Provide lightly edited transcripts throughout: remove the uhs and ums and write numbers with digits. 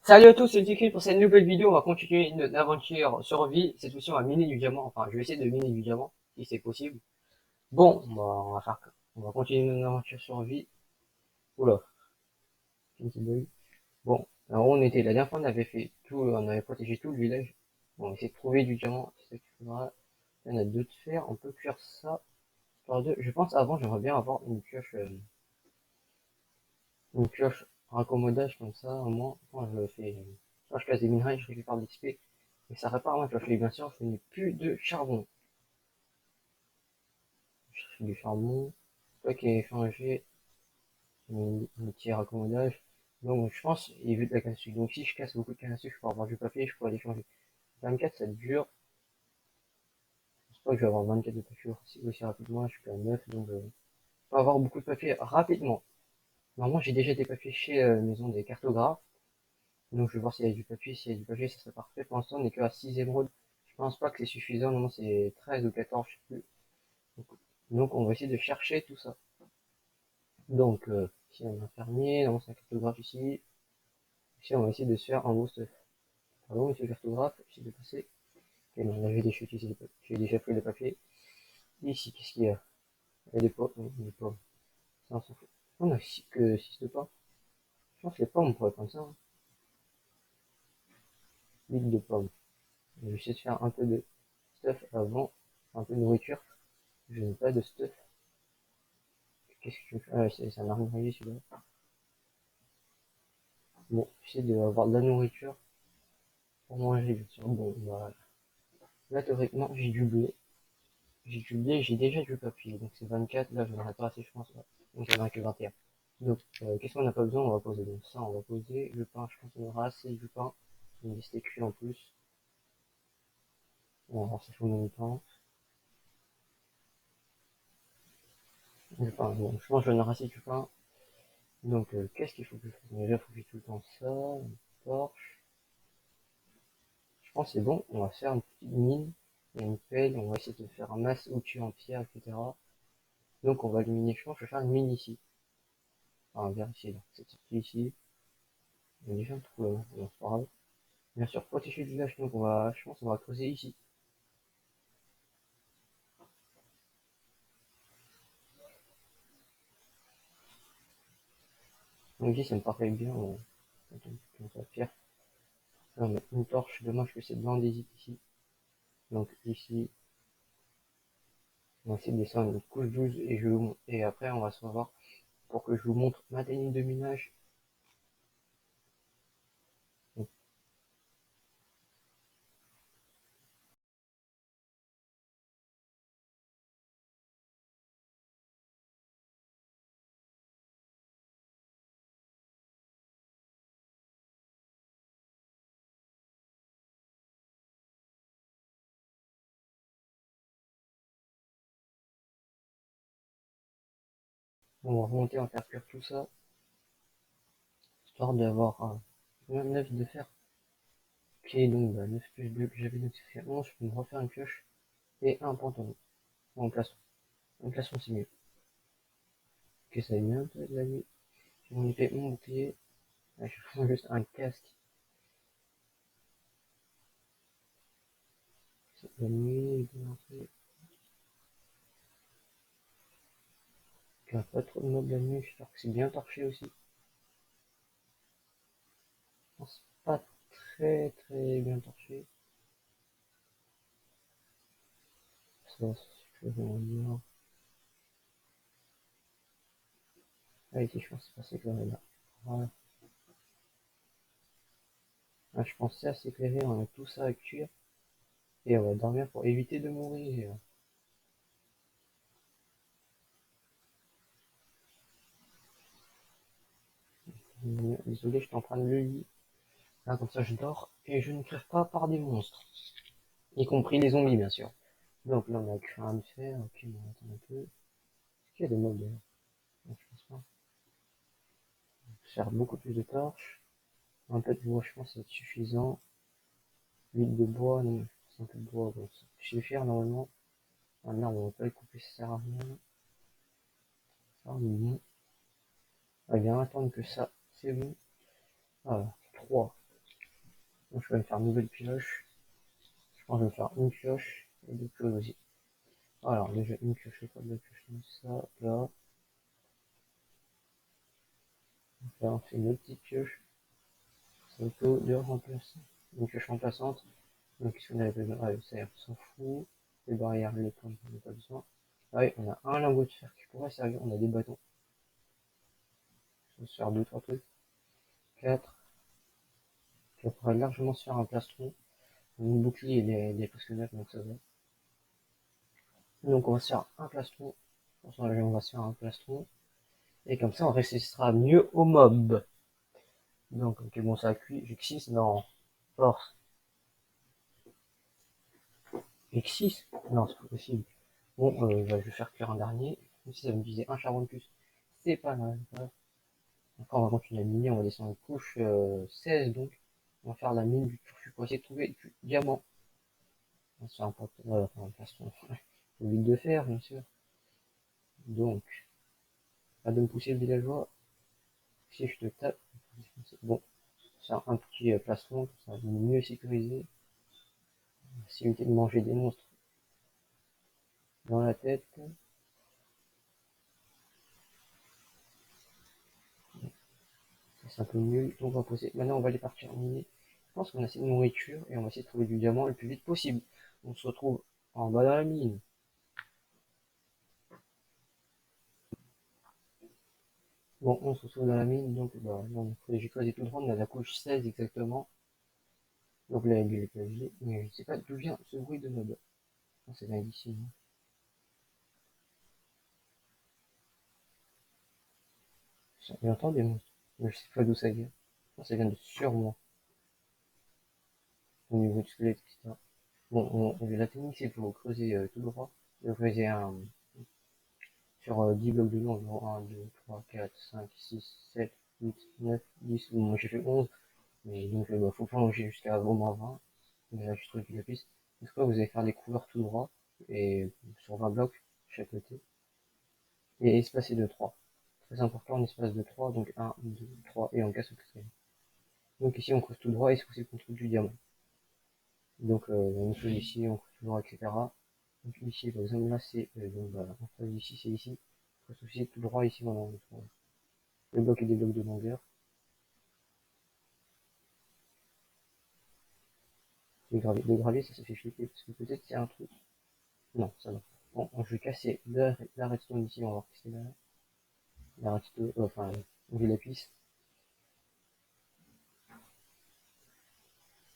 Salut à tous, c'est Tiki pour cette nouvelle vidéo. On va continuer notre aventure survie. Cette fois-ci, on va miner du diamant. Enfin, je vais essayer de miner du diamant, si c'est possible. Bon, on va continuer notre aventure survie. Oula, un petit bug. Bon, alors on était la dernière fois, on avait fait tout, on avait protégé tout le village. Bon, on va essayer de trouver du diamant. C'est ça qu'il faudra. Il y en a deux de fer. On peut cuire ça. Par deux. Je pense avant, j'aimerais bien avoir une pioche raccommodage comme ça, au moins, quand je fais, quand je casse des minerais, je récupère de l'XP, et ça répare ma pioche. Et bien sûr, je n'ai plus de charbon. Je cherche du charbon, toi qui est échangé, un petit raccommodage. Donc, je pense, il veut de la canne à sucre. Donc, si je casse beaucoup de canne à sucre, je peux avoir du papier, je pourrais l'échanger. 24, ça dure. Je pense pas que je vais avoir 24 de papier aussi rapidement, je suis à 9, donc, je peux avoir beaucoup de papier rapidement. Normalement, j'ai déjà des papiers chez Maison des cartographes. Donc je vais voir s'il y a du papier. S'il y a du papier, ça serait parfait. Pour l'instant, on n'est que à 6 émeraudes. Je pense pas que c'est suffisant. Normalement, c'est 13 ou 14, je sais plus. Donc on va essayer de chercher tout ça. Donc, ici on a un fermier. Normalement, c'est un cartographe ici. Ici, on va essayer de se faire un beau stuff. Pardon, monsieur le cartographe, j'essaie de passer. Ok, non, là, j'ai déjà utilisé des papiers. J'ai déjà pris le papier. Ici, qu'est-ce qu'il y a? Il y a des pommes. Des pommes. Ça, on s'en fout. On a que 6 de pommes. Je pense que les pommes, on pourrait prendre ça. Hein. 8 de pommes. Je vais essayer de faire un peu de stuff avant. Un peu de nourriture. Je n'ai pas de stuff. Qu'est-ce que je fais? Ah, c'est un armurier celui-là. Bon, j'essaie d'avoir de la nourriture pour manger, bien sûr. Bon, voilà. Là, théoriquement, j'ai du blé. J'ai du blé, j'ai déjà du papier. Donc c'est 24. Là, je n'en ai pas assez, je pense. Ouais. Donc il n'y en a que 21. Donc, qu'est-ce qu'on n'a pas besoin? On va poser. Donc ça, on va poser. Le pain, je pense qu'on aura assez du pain. On a des steaks cuits en plus. On va voir si faut le pain. Le pain, bon, je pense que j'en aurai assez du pain. Donc, qu'est-ce qu'il faut que je fasse? Déjà, il faut que je tout le temps ça. Une torche. Je pense que c'est bon, on va faire une petite mine et une pelle, on va essayer de faire un masse outil en pierre, etc. Donc on va éliminer, je pense que je vais faire une mine ici. Enfin, vers ici, là. Cette sortie ici. On a déjà un trou là, c'est pas grave. Bien sûr, protéger le village, donc je pense qu'on va creuser ici. Donc ici, ça me paraît bien, on va faire. On met une torche, dommage que c'est de l'andésite ici. Donc ici, on va essayer de descendre une couche 12 et après on va se revoir pour que je vous montre ma technique de minage. On va remonter, on va faire cuire tout ça, histoire d'avoir un 9 de fer. Ok, donc 9 pioches bleues que j'avais notifié 11, je peux me refaire une pioche et un pantalon. En place. En place, c'est mieux. Ok, ça va bien un peu de la nuit. J'ai mon épée, mon bouclier. Là, je prends juste un casque. C'est la nuit, il n'y a pas trop de mobs la nuit, j'espère que c'est bien torché aussi. Je pense pas très très bien torché. Ça, je vais en dire. Ah, ici, je pense que c'est assez éclairé là. Voilà. Ah, je pense que c'est assez éclairé, on a tout ça à cuire. Et on va dormir pour éviter de mourir. Désolé, je t'emprunte le lit. Là, comme ça, je dors et je ne crève pas par des monstres. Y compris les zombies, bien sûr. Donc là, on a créé un fer. Ok, on va attendre un peu. Est-ce qu'il y a des mobs d'ailleurs? Non, je pense pas. On va faire beaucoup plus de torches. Un peu de bois, je pense, ça va être suffisant. 8 de bois, non, c'est un peu de bois, bon, ça peut suffire normalement. Un arbre, on va pas le couper, ça sert à rien. Ça, mais bon. On va bien attendre que ça, c'est bon. Voilà, 3. Donc je vais me faire une nouvelle pioche. Je pense que je vais me faire une pioche et deux pioches aussi. Alors déjà une pioche, pas de pioche comme ça, là. Là on fait une autre petite pioche. C'est un peu de remplacer. Une pioche remplaçante. Donc qu'est-ce qu'on avait besoin? Ah, ça on s'en fout. Les barrières, les points, on n'a pas besoin. Ah oui, on a un lingot de fer qui pourrait servir. On a des bâtons. On va se faire 2-3 trucs. 4. On pourrait largement se faire un plastron. Mon bouclier il est presque neuf donc ça va. Donc on va se faire un plastron. On va se faire un plastron. Et comme ça on résistera mieux aux mobs. Donc ok bon ça a cuit. J'ai que 6 non. Force. J'ai que 6. Non c'est pas possible. Bon bah, je vais faire cuire un dernier. Même si ça va me viser un charbon de plus. C'est pas mal. Encore on va continuer à miner. On va descendre une couche 16 donc. On va faire la mine du turfu pour essayer de trouver du diamant. C'est un plastron. Le vide de fer bien sûr. Donc. Pas de me pousser le villageois. Si je te tape. Bon. C'est un petit plastron, ça va mieux sécuriser. Si éviter de manger des monstres dans la tête. C'est un peu nul. Donc on va poser. Maintenant on va aller partir miner. Je pense qu'on a assez de nourriture et on va essayer de trouver du diamant le plus vite possible. On se retrouve en bas dans la mine. Bon, on se retrouve dans la mine, donc bah, j'ai choisi tout droit, on a la couche 16 exactement. Donc là, il y a les mais je sais pas d'où vient ce bruit de mob. C'est bien d'ici. J'entends des monstres, mais je sais pas d'où ça vient. Ça vient de sur moi, au niveau du squelette, etc. Bon, la technique c'est que vous creusez tout droit. Vous creusez sur 10 blocs de long, genre 1, 2, 3, 4, 5, 6, 7, 8, 9, 10. Bon, moi j'ai fait 11, mais donc bah, faut plonger jusqu'à au moins 20. Mais là je trouve la piste. Donc quoi, vous allez faire des couverts tout droit, et sur 20 blocs chaque côté, et espacer de 3. Très important, en espace de 3, donc 1, 2, 3, et on casse au quatrième. Donc ici on creuse tout droit, et c'est possible qu'on trouve du diamant. Donc on creuse ici, on creuse tout droit, etc. Donc ici, par exemple, là c'est, donc bah, on creuse ici, c'est ici. On creuse aussi tout droit ici, voilà, on trouve le bloc et des blocs de longueur. Le gravier, ça fait flipper, parce que peut-être qu'il y a un truc. Non, ça va. Bon, je vais casser la redstone ici, on va voir ce qu'il y a là. La redstone, enfin, on veut la piste.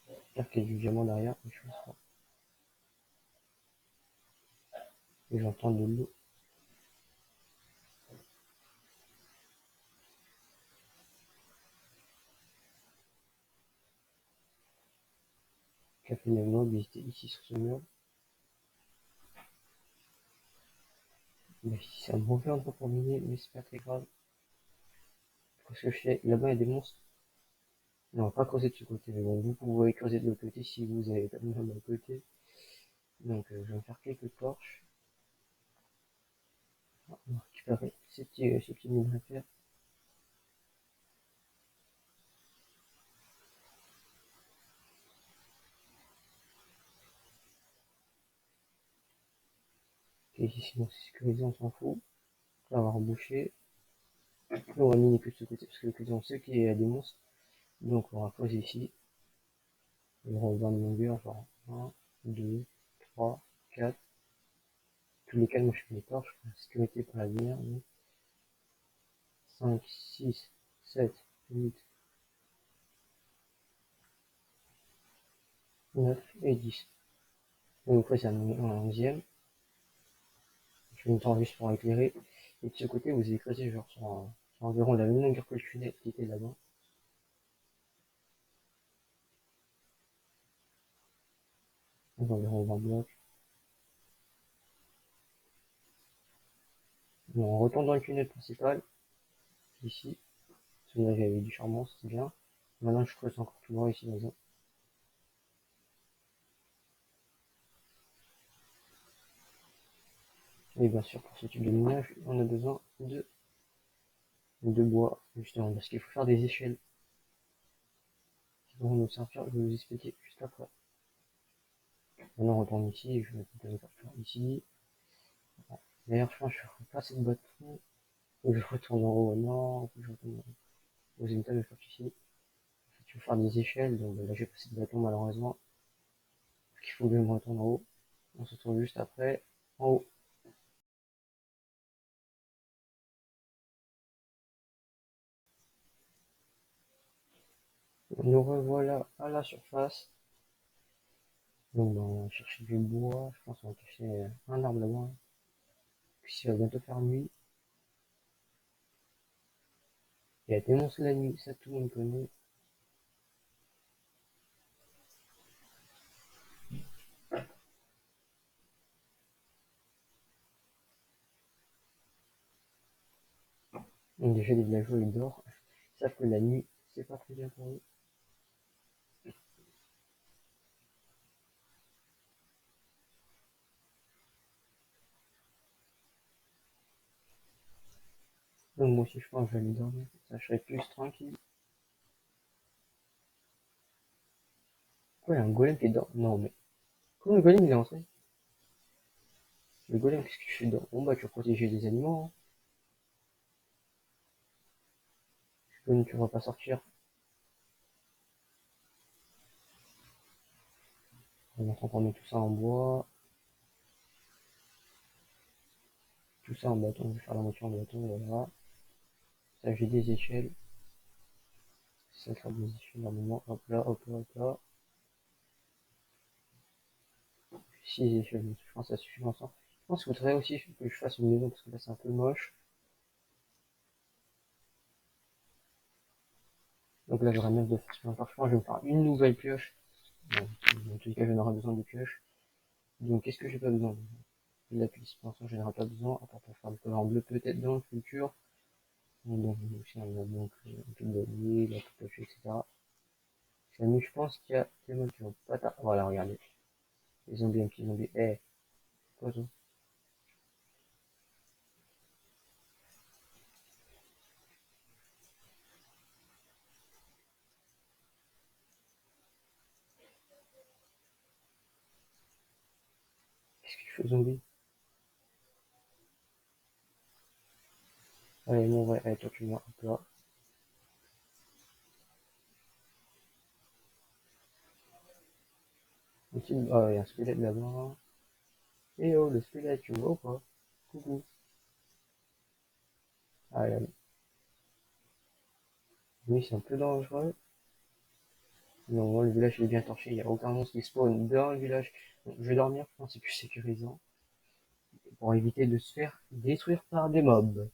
J'espère qu'il y a du diamant derrière, mais je pense pas. Et j'entends de l'eau. Café Nemo, visiter ici sur ce mur. Mais si c'est un mauvais endroit pour miner, mais c'est pas très grave. Qu'est-ce que je fais? Là-bas, il y a des monstres. Non, on va pas creuser de ce côté, mais bon, vous pouvez creuser de l'autre côté si vous avez pas de de l'autre côté. Donc, je vais me faire quelques torches. On va récupérer ces petits minerais de fer. Et ici, bon, c'est sécurisé, on s'en fout. Là, on va reboucher. Là, on va miner plus de ce côté, parce que le côté, on sait qu'il y a des monstres. Donc, on va creuser ici. On va 20 de longueur, genre 1, 2, 3, 4. Tous les cas, moi, je fais des torches. Sécurité pour la lumière. 5, 6, 7, 8, 9 et 10. Donc, après, c'est un 11e. Je fais une temps juste pour éclairer. Et de ce côté, vous allez creuser genre sur environ la même longueur que le tunnel qui était là-bas. Donc environ 20 blocs. Bon, on retourne dans le tunnel principal. Ici. Celui-là, j'avais du charbon, c'est bien. Maintenant, je creuse encore plus loin ici, par exemple. Et bien sûr, pour ce type de minage, on a besoin de bois, justement, parce qu'il faut faire des échelles. vont nous servir, je vais vous expliquer juste après. Maintenant, on retourne ici, je vais mettre une capture ici. D'ailleurs, je pense que je ferai pas cette bâton. Ou je retourne en haut, non, je retourne aux étages, je cherche ici. Je vais faire des échelles, donc là j'ai pas cette bâton malheureusement. Parce qu'il faut que je me retourne en haut. On se retrouve juste après, en haut. Nous revoilà à la surface. Donc on va chercher du bois, je pense qu'on va cacher un arbre là-bas. Puis il va bientôt faire nuit. Il a dénoncé la nuit, ça tout le monde connaît. Donc déjà les villageois ils dorment. Ils savent que la nuit, c'est pas très bien pour eux. Donc moi aussi je pense que je vais aller dormir. Ça je serai plus tranquille. Quoi, il y a un golem qui est dedans? Non mais. Comment le golem il est entré? Le golem, qu'est-ce que tu fais dedans? Bon bah tu vas protéger les animaux, hein. Tu vas pas sortir. On va transformer tout ça en bois. Tout ça en bâton. Je vais faire la moitié en bâton, voilà. Ça j'ai des échelles. Ça sera des échelles normalement. Hop là, hop là, hop là. 6 échelles, je pense que ça suffit longtemps. Je pense qu'il faudrait aussi que je fasse une maison parce que là c'est un peu moche. Donc là j'aurais même de faire un parchemin. Je vais me faire une nouvelle pioche. Bon, dans tous les cas, j'en aurai besoin de pioche. Donc qu'est-ce que j'ai pas besoin? De la piste, pour l'instant, j'en aurai pas besoin. À part pour faire le collant bleu peut-être dans le futur. Donc aussi on a donc un peu de l'huile, la pioche, etc. Mais je pense qu'il y a des modes qui vont pas tard. Voilà, regardez. Les zombies, un petit zombie. Eh, hey, quoi ça? Qu'est-ce que tu fais, zombie? Allez, mon vrai, allez, toi tu viens, hop là. Ici, ah, il y a un squelette là-bas. Eh oh, le squelette, tu me vois ou pas? Coucou. Allez, allez. Oui, c'est un peu dangereux. Non, le village il est bien torché, il n'y a aucun monstre qui spawn dans le village. Donc, je vais dormir, je pense que c'est plus sécurisant. Pour éviter de se faire détruire par des mobs.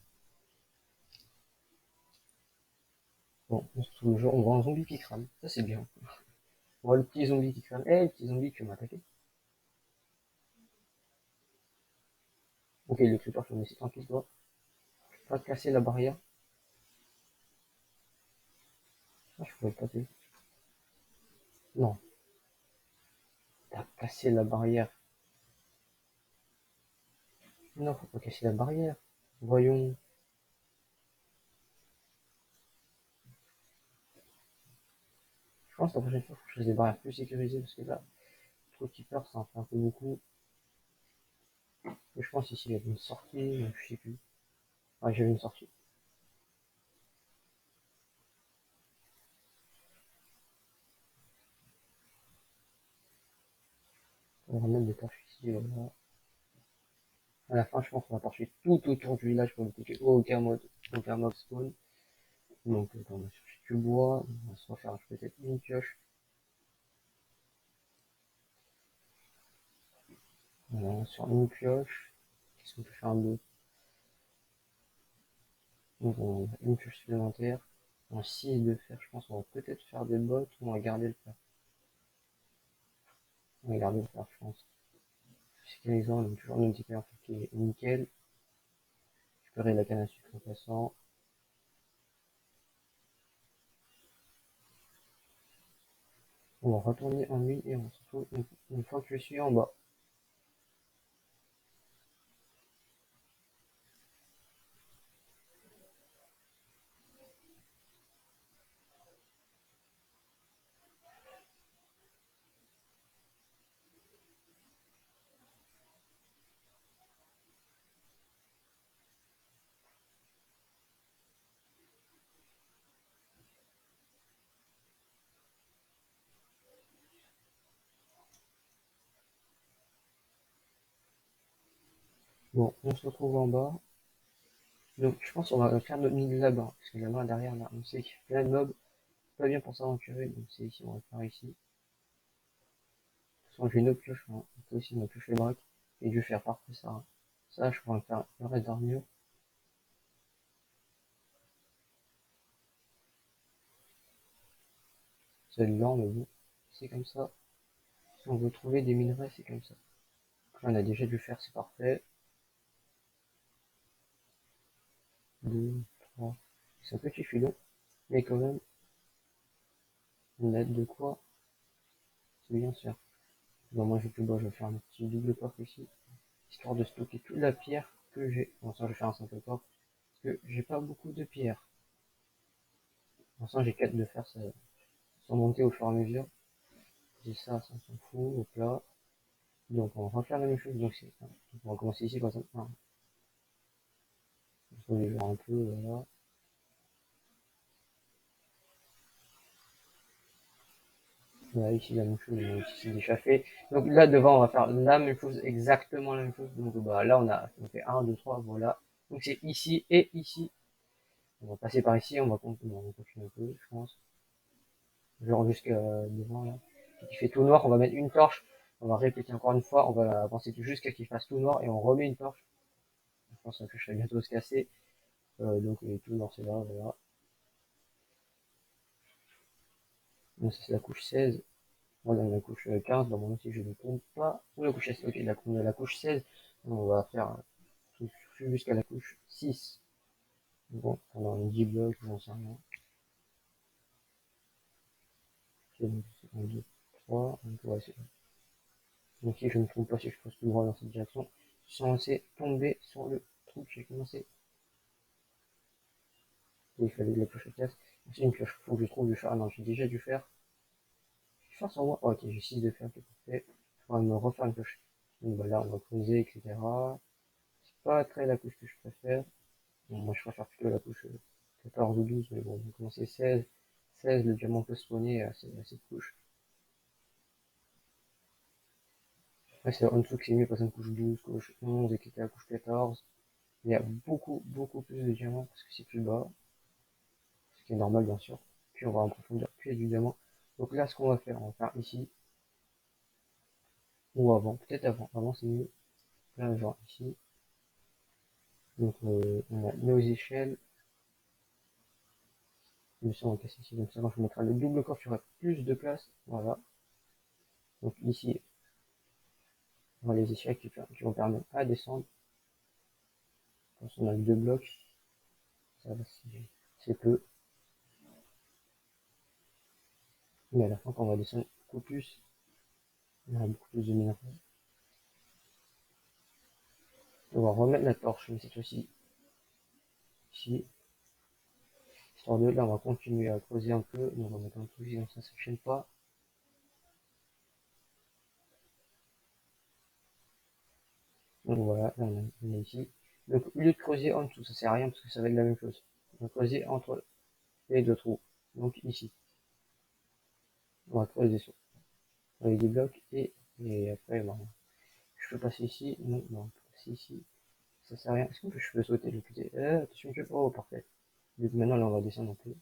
Bon, on se retrouve le jour, on voit un zombie qui crame. Ça c'est bien. On voit le petit zombie qui crame. Eh, le petit zombie qui m'a attaqué. Ok, le creeper, je vais me laisser tranquille, toi. Pas casser la barrière. Ah, je pourrais le casser. Non, t'as cassé la barrière. Non, faut pas casser la barrière. Voyons. Je pense que la prochaine fois, il faut que je fasse des barrières plus sécurisées parce que là, trop keeper, ça en fait un peu beaucoup. Mais je pense ici, il y avait une sortie, donc je sais plus. Ouais, j'avais une sortie. On va mettre des torches ici, voilà. À la fin, je pense qu'on va torcher tout autour du village pour éviter aucun mob spawn. Donc, on va chercher du bois. On va se refaire peut-être une pioche. Voilà, sur une pioche. Qu'est-ce qu'on peut faire d'autre? Donc, on a une pioche supplémentaire. Un 6 de fer, je pense qu'on va peut-être faire des bottes ou on va garder le fer. On va garder le fer, je pense. Sécurisant, donc toujours une petite qui est nickel. Récupérer la canne à sucre en passant. On va retourner en mine et on se retrouve une fois que je suis en bas. Bon, on se retrouve en bas. Donc, je pense qu'on va faire notre nid là-bas. Parce que là-bas, derrière, là, on sait qu'il y a plein de mobs. Pas bien pour s'aventurer. Donc, c'est ici, on va le faire ici. De toute façon, j'ai une autre pioche. Hein. On peut aussi ma pioche les braques. Et je vais faire parfait ça. Hein. Ça, je pourrais faire le reste d'armure. C'est lent, mais bon. C'est comme ça. Si on veut trouver des minerais, c'est comme ça. Donc là, on a déjà du fer, c'est parfait. 2, 3. C'est un petit filon. Mais quand même, on a de quoi c'est bien sûr. Bon, moi, je vais plus bas, je vais faire un petit double coffre ici. Histoire de stocker toute la pierre que j'ai. Bon, ça, je vais faire un simple coffre. Parce que j'ai pas beaucoup de pierres. Pour l'instant, j'ai 4 de fer, ça, sans monter au fur et à mesure. J'ai ça, ça s'en fout, au plat. Donc, on va refaire la même chose. Donc, on va commencer ici, par exemple. On va voir un peu, voilà. Voilà, ici, la même chose, donc ici, c'est déjà fait. Donc, là, devant, on va faire la même chose, exactement la même chose. Donc, bah, là, on fait 1, 2, 3, voilà. Donc, c'est ici et ici. On va passer par ici, on va continuer un peu, je pense. Genre jusqu'à devant, là. Qui fait tout noir, on va mettre une torche. On va répéter encore une fois, on va avancer jusqu'à qu'il fasse tout noir et on remet une torche. Je pense que je vais bientôt se casser. Donc, il est tout noir, c'est là, voilà. Donc, c'est la couche 16. Voilà, la couche 15, dans mon outil, je ne compte pas. Ou la couche 16, ok, la couche 16. On va faire jusqu'à la couche 6. Bon, on a 10 blocs, j'en sais rien. Ok, donc, 1, 2, 3, donc, ouais, c'est donc si je ne me trompe pas, si je pose tout droit dans cette direction, je suis censé tomber sur le truc que j'ai commencé. Il fallait de la pioche à casse. C'est une pioche, faut que je trouve du fer. Ah non, j'ai déjà du fer. J'ai fer sur moi. Oh, ok, j'ai 6 de fer, c'est parfait. Je vais me refaire une pioche. Donc bah, là, on va creuser, etc. C'est pas très la couche que je préfère. Bon, moi, je préfère plutôt la couche 14 ou 12, mais bon, on va commencer 16. 16, le diamant peut spawner à cette couche. Après, c'est en dessous que c'est mieux, par exemple, couche 12, couche 11, etc., couche 14. Il y a beaucoup, beaucoup plus de diamants parce que c'est plus bas. Ce qui est normal, bien sûr. Puis on va en profondeur, puis il y a du diamant. Donc là, ce qu'on va faire, on va faire ici, ou avant, peut-être avant. Avant, c'est mieux. Là, genre ici. Donc, on a nos échelles. Mais ça, on va casser ici. Donc ça, quand je mettrai le double coffre, il y aura plus de place. Voilà. Donc ici, on a les échelles qui vont permettre à descendre. Quand on a deux blocs, ça va, c'est peu. Mais à la fin, quand on va descendre beaucoup plus, il y aura beaucoup plus de minerais. On va remettre la torche, mais cette fois-ci, ici. Histoire de, là, on va continuer à creuser un peu. Donc, on va mettre un truc ici, donc ça ne s'enchaîne pas. Donc voilà, là, on est ici. Donc, au lieu de creuser en dessous, ça sert à rien parce que ça va être la même chose. On va creuser entre les deux trous. Donc, ici. On va creuser sur avec des blocs et après, bon, je peux passer ici. Non, non, passer ici. Ça sert à rien. Est-ce que je peux sauter de côté? Attention, je peux pas. Oh, parfait. Donc maintenant, là, on va descendre un peu.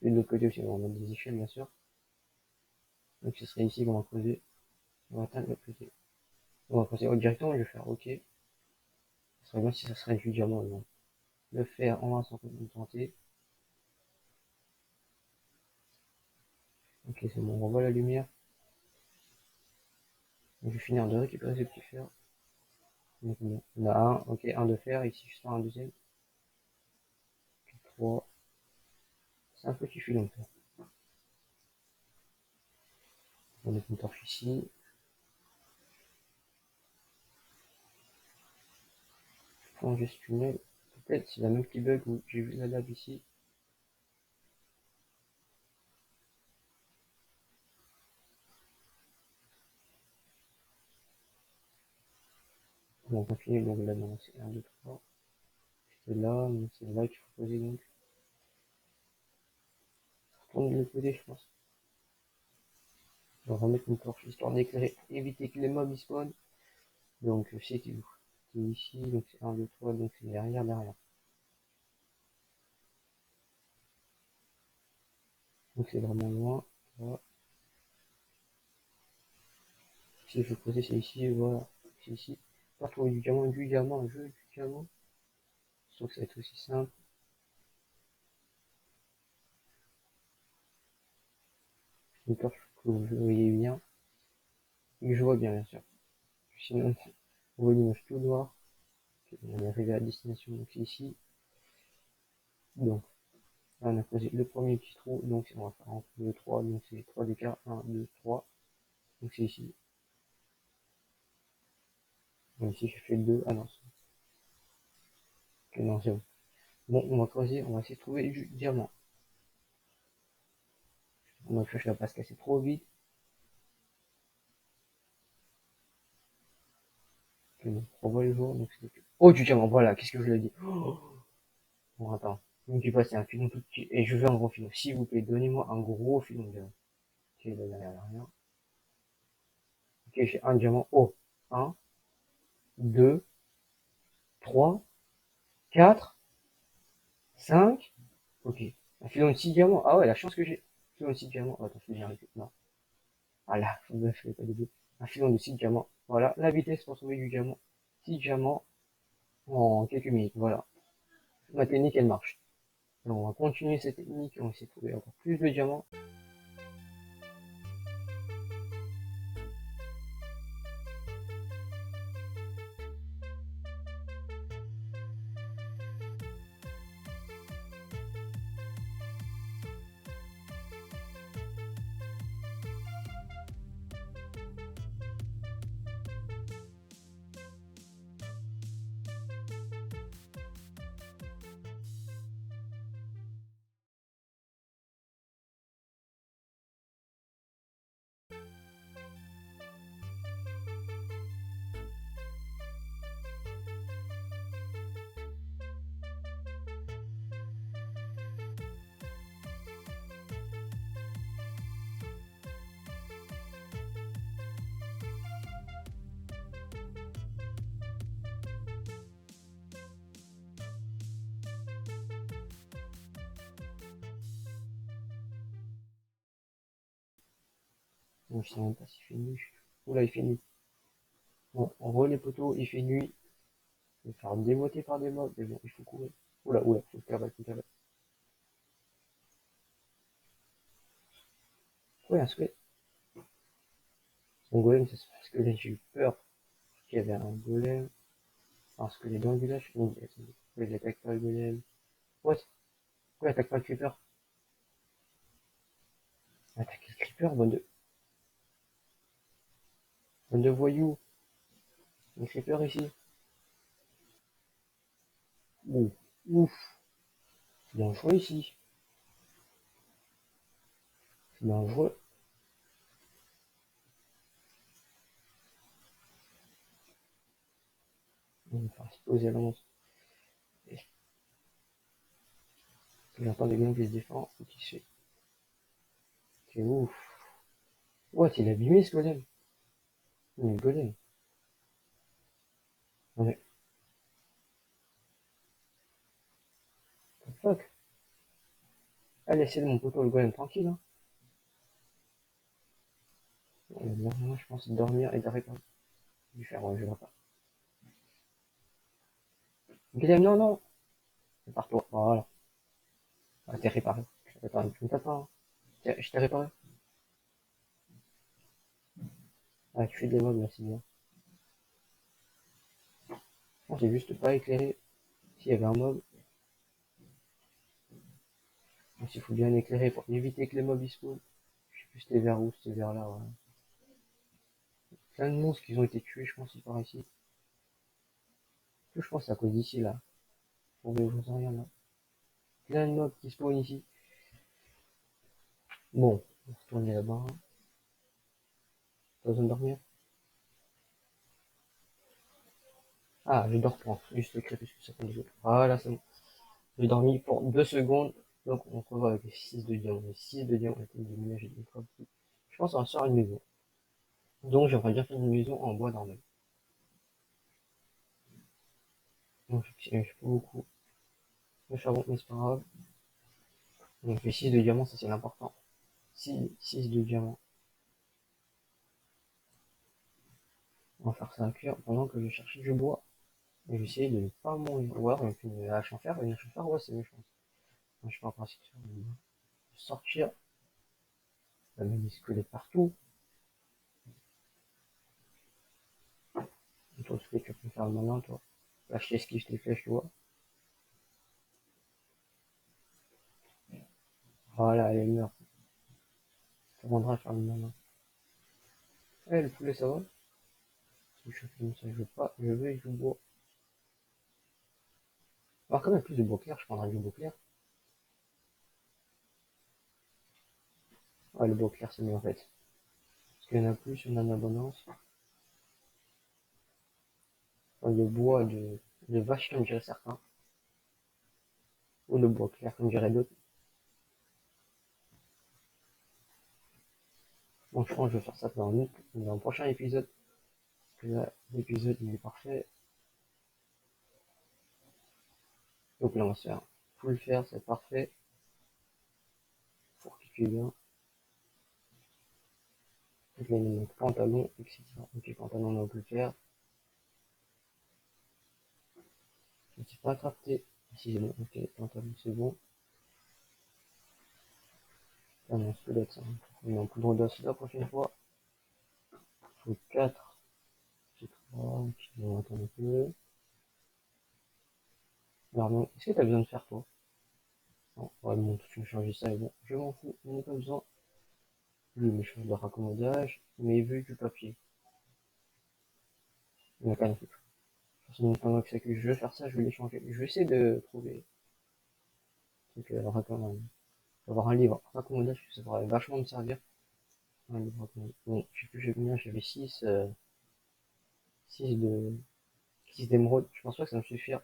Et de l'autre côté aussi, on va mettre des échelles, bien sûr. Donc, ce serait ici qu'on va creuser. On va atteindre l'autre côté. On va creuser directement, je vais faire OK. Ce serait bien si ça serait du diamant, non. Le faire, on va s'en tenter. Ok, c'est bon, on revoit la lumière. Donc, je vais finir de récupérer ce petit fer. Donc, on a un, ok, un de fer, ici je sors un deuxième. 3. C'est un petit filon de fer. On va mettre une torche ici. Plonger ce tunnel. Peut-être c'est la même qui bug où j'ai vu la lave ici. On va continuer, donc là, non, c'est 1, 2, 3. C'est là, c'est là qu'il faut poser donc. Retourne de l'autre côté, je pense. On va remettre une torche histoire d'éclairer, éviter que les mobs ils spawnent. Donc je sais qu'il est ici, donc c'est 1, 2, 3, donc c'est derrière. Donc c'est vraiment loin. Voilà. Si je veux creuser, c'est ici, voilà. C'est ici. Pas trouver du diamant, un jeu du diamant. Donc ça va être aussi simple. Une torche que vous voyez bien. Et que je vois bien, bien sûr. Sinon, vous voyez l'image tout noir. On est arrivé à la destination, donc c'est ici. Donc, là, on a creusé le premier petit trou. Donc, on va faire entre 2, 3. Donc, c'est 3 d'écart. 1, 2, 3. Donc, c'est ici. Donc, ici, je fais le 2. Ah non, ok, non, c'est bon. Bon, on va creuser. On va essayer de trouver du diamant. Ma flèche va pas se casser trop vite. Ok, donc, on voit le jour. Donc, oh, du diamant. Voilà, qu'est-ce que je le dis. Oh, bon, attends. Ne me dis pas, c'est un filon tout petit. Et je veux un gros filon. S'il vous plaît, donnez-moi un gros filon de diamant. Ok, là, derrière, rien. Ok, j'ai un diamant. Oh, 1, 2, 3, 4, 5. Ok. Un filon de 6 diamants. Ah ouais, la chance que j'ai. Un filon de 6 diamants. Oh, attends, faut que j'y arrive. Non. Ah là, faut me faire pas de un filon de 6 diamants. Voilà, la vitesse pour trouver du diamant. 6 diamants en quelques minutes. Voilà. Ma technique, elle marche. Donc, on va continuer cette technique. On va essayer de trouver encore plus de diamants. Donc, je sais même pas s'il fait nuit. Oula, il fait nuit. Bon, on voit les poteaux, il fait nuit. Je vais faire déboîter par des mobs, mais bon, il faut courir. Oula, faut faire cavale, faut cavale. Ouais, un squelette. Un golem, ça se parce que là, j'ai eu peur qu'il y avait un golem. Parce que les dans le village, non, il attaque pas le golem. What? Pourquoi il attaque pas le creeper? Attaque le creeper, bande de voyous. Le creeper ici. Ouh, ouf, c'est dangereux ici. C'est dangereux. On va faire exploser la monstre. J'entends des gnomes qui se défendent, qui se fait. C'est ouf. What, il a abîmé ce golem. Mais le golem. Ouais, what the fuck. Ah, laissez mon poteau le golem tranquille, hein. Moi, je pense dormir et d'arrêter du faire, ouais, je vois pas. Golem, non, non. C'est par toi, voilà. Ah, t'es réparé. Attends, tu me tapes pas, hein. Je t'ai réparé. Ah, tu fais des mobs là, c'est bien. Bon, j'ai juste pas éclairé. S'il y avait un mob, donc il faut bien éclairer pour éviter que les mobs ils spawnent. Je sais plus c'était vers où, c'était vers là, ouais. Plein de monstres qui ont été tués, je pense, par ici. Je pense à cause d'ici, là. Bon, mais j'en sais rien, là. Plein de mobs qui spawnent ici. Bon, on va retourner là-bas. Pas besoin de dormir. Ah, je dors pas. Juste le crépuscule, ça fait des autres. Voilà, c'est bon. J'ai dormi pour 2 secondes. Donc, on se revoit avec les 6 de diamant. Les 6 de diamant, j'ai déménagé une fois. Je pense qu'on va se faire une maison. Donc, j'aimerais bien faire une maison en bois normal. Donc, je fais beaucoup de charbon, mais c'est pas grave. Donc, je fais 6 de diamants, ça c'est l'important. 6 de diamants. On va faire ça à cuire pendant que je cherche du bois. Et je vais essayer de ne pas mourir. Ou alors, avec une hache en fer, ouais, c'est mieux, je pense. Je suis pas en principe de sortir. Ça met des squelettes partout. Et toi, tu peux faire le malin, toi. Là, je t'esquive tes flèches, tu vois. Voilà, elle meurt. Ça rendra à faire le malin. Eh, le poulet, ça va? Si je fais ça, je veux pas, je veux du bois. Alors, quand même, plus de bois clair, je prendrai du bois clair. Ouais, le bois clair, c'est mieux, en fait. Parce qu'il y en a plus, il y en a en abondance. Enfin, le bois de vache, comme dirait certains. Ou le bois clair, comme dirait d'autres. Bon, je pense que je vais faire ça dans le prochain épisode. Parce que là, l'épisode, il est parfait. Donc là, on va se faire full faire, c'est parfait. Pour qu'il bien. Donc là, il me manque pantalon, etc. Ok, pantalon, on peut le faire. Je ne sais pas crafter. Si c'est bon, ok, pantalon, c'est bon. Là, mon squelette, ça. On est en poudre d'os la prochaine fois. Faut 4. J'ai 3. Ok, on va attendre un peu. Alors, non, est-ce que t'as besoin de faire toi? Non, ouais, bon, tu me changes ça, et bon, je m'en fous, on n'a pas besoin. Lui, mes choses de raccommodage, mes vues du papier. Il n'y a qu'à rien foutre. Sinon, pendant que c'est que je vais faire ça, je vais les changer. Je vais essayer de trouver. Donc, avoir un livre raccommodage, ça pourrait vachement me servir. Un livre raccommodage. Bon, je sais plus, j'ai combien, j'avais 6 de, 6 d'émeraude. Je pense pas que ça me suffira.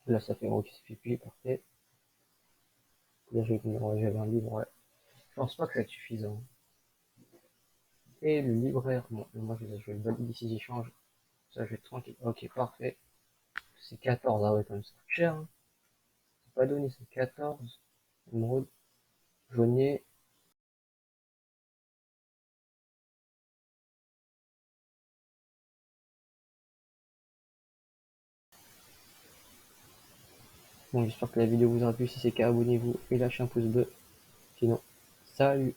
Là, ça fait, ok, ça fait plus, parfait. Là, j'avais un livre, ouais. Je pense pas que ça va être suffisant. Et le libraire, bon, moi, je vais le valider si j'échange. Ça, je vais être tranquille. Ok, parfait. C'est 14, ah ouais, quand même, ça coûte cher, hein. C'est pas donné, c'est 14. Émeraude, jaunier. Bon, j'espère que la vidéo vous aura plu. Si c'est le cas, abonnez-vous et lâchez un pouce bleu. Sinon, salut!